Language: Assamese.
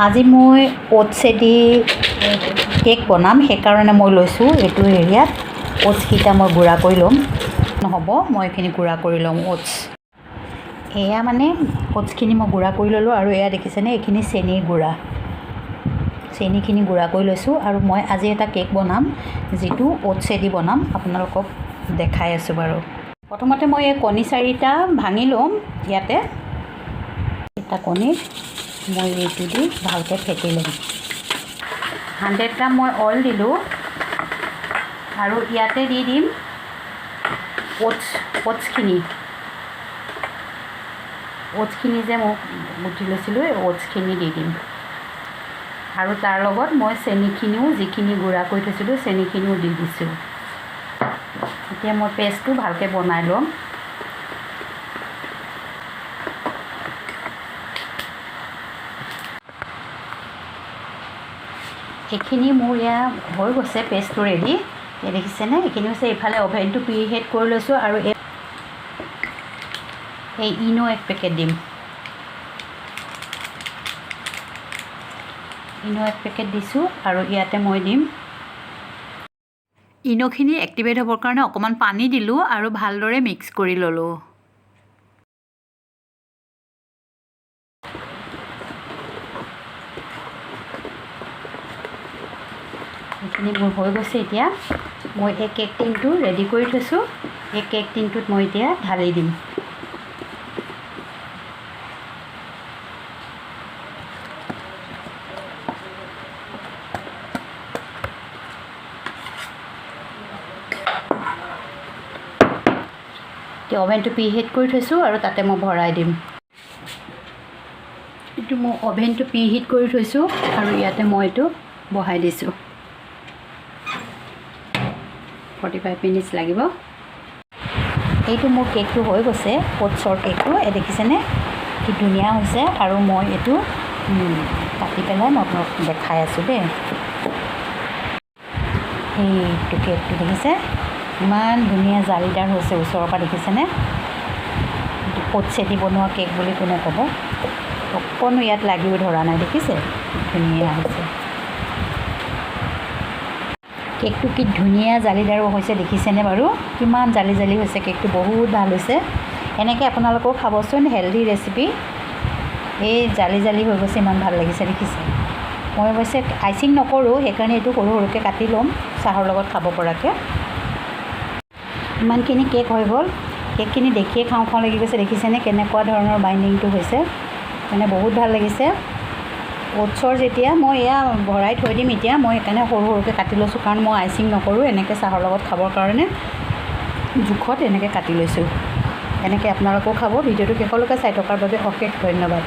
আজি মই ওটছেদি কেক বনাম, সেইকাৰণে মই লৈছোঁ এইটো এৰিয়াত ওটছকেইটা মই গুড়া কৰি ল'ম। নহ'ব, মই এইখিনি গুড়া কৰি ল'ম ওটছ। এয়া মানে ওটছখিনি মই গুড়া কৰি ল'লোঁ আৰু এয়া দেখিছেনে এইখিনি চেনিৰ গুড়া। চেনিখিনি গুড়া কৰি লৈছোঁ আৰু মই আজি এটা কেক বনাম যিটো ওটছেদি বনাম, আপোনালোকক দেখাই আছোঁ বাৰু। প্ৰথমতে মই এই কণী 4টা ভাঙি ল'ম। ইয়াতে এটা কণী মই এইটো দি ভালকৈ ফেটি ল'ম। 100 গ্ৰাম মই অইল দিলোঁ আৰু ইয়াতে দি দিম ওটছখিনি যে মই গুটি লৈছিলোঁ এই ওটছখিনি দি দিম আৰু তাৰ লগত মই চেনিখিনিও যিখিনি গুড়া কৰি থৈছিলোঁ চেনিখিনিও দি দিছোঁ। এতিয়া মই পেষ্টটো ভালকৈ বনাই ল'ম। এইখিনি মোৰ ইয়াৰ হৈ গৈছে পেষ্টটো ৰেডি। দেখিছেনে এইখিনি হৈছে। এইফালে অভেনটো প্ৰিহিট কৰি লৈছোঁ আৰু এই ইনো 1 পেকেট দিম। ইনো 1 পেকেট দিছোঁ আৰু ইয়াতে মই দিম ইনোখিনি এক্টিভেট হ'বৰ কাৰণে অকণমান পানী দিলোঁ আৰু ভালদৰে মিক্স কৰি ল'লোঁ। এইখিনি মোৰ হৈ গৈছে। এতিয়া মই এই কেক টিনটো ৰেডি কৰি থৈছোঁ। এই কেক টিনটোত মই এতিয়া ঢালি দিম। এতিয়া অভেনটো প্ৰিহিট কৰি থৈছোঁ আৰু তাতে মই ভৰাই দিম। এইটো মই অভেনটো প্ৰিহিট কৰি থৈছোঁ আৰু ইয়াতে মই এইটো বহাই দিছোঁ। 45 মিনিটছ লাগিব। এইটো মোৰ কেকটো হৈ গৈছে, ওটছৰ কেকটো। দেখিছেনে কি ধুনীয়া হৈছে আৰু মই এইটো কাটি পেলাই মই আপোনাক দেখাই আছোঁ দেই। এইটো কেকটো দেখিছে ইমান ধুনীয়া জালিদাৰ হৈছে ওচৰৰ পৰা। দেখিছেনে ওটছেদি বনোৱা কেক বুলি কোনে ক'ব। অকণো ইয়াত লাগিও ধৰা নাই। দেখিছে ধুনীয়া হৈছে কেকটো। কি ধুনীয়া জালিদাৰো হৈছে দেখিছেনে বাৰু। কিমান জালি জালি হৈছে কেকটো, বহুত ভাল হৈছে। এনেকৈ আপোনালোকেও খাবচোন, হেল্ডি ৰেচিপি। এই জালি জালি হৈ গৈছে, ইমান ভাল লাগিছে দেখিছে। মই অৱশ্যে আইচিং নকৰোঁ, সেইকাৰণে এইটো সৰু সৰুকৈ কাটি ল'ম চাহৰ লগত খাব পৰাকৈ। ইমানখিনি কেক হৈ গ'ল। কেকখিনি দেখিয়ে খাওঁ খাওঁ লাগি গৈছে। দেখিছেনে কেনেকুৱা ধৰণৰ বাইণ্ডিংটো হৈছে, মানে বহুত ভাল লাগিছে। ওটছৰ যেতিয়া মই এয়া ভৰাই থৈ দিম। এতিয়া মই সেইকাৰণে সৰু সৰুকৈ কাটি লৈছোঁ, কাৰণ মই আইচিং নকৰোঁ। এনেকৈ চাহৰ লগত খাবৰ কাৰণে জোখত এনেকৈ কাটি লৈছোঁ। এনেকৈ আপোনালোকেও খাব। ভিডিঅ'টো শেষলৈকে চাই থকাৰ বাবে অশেষ ধন্যবাদ।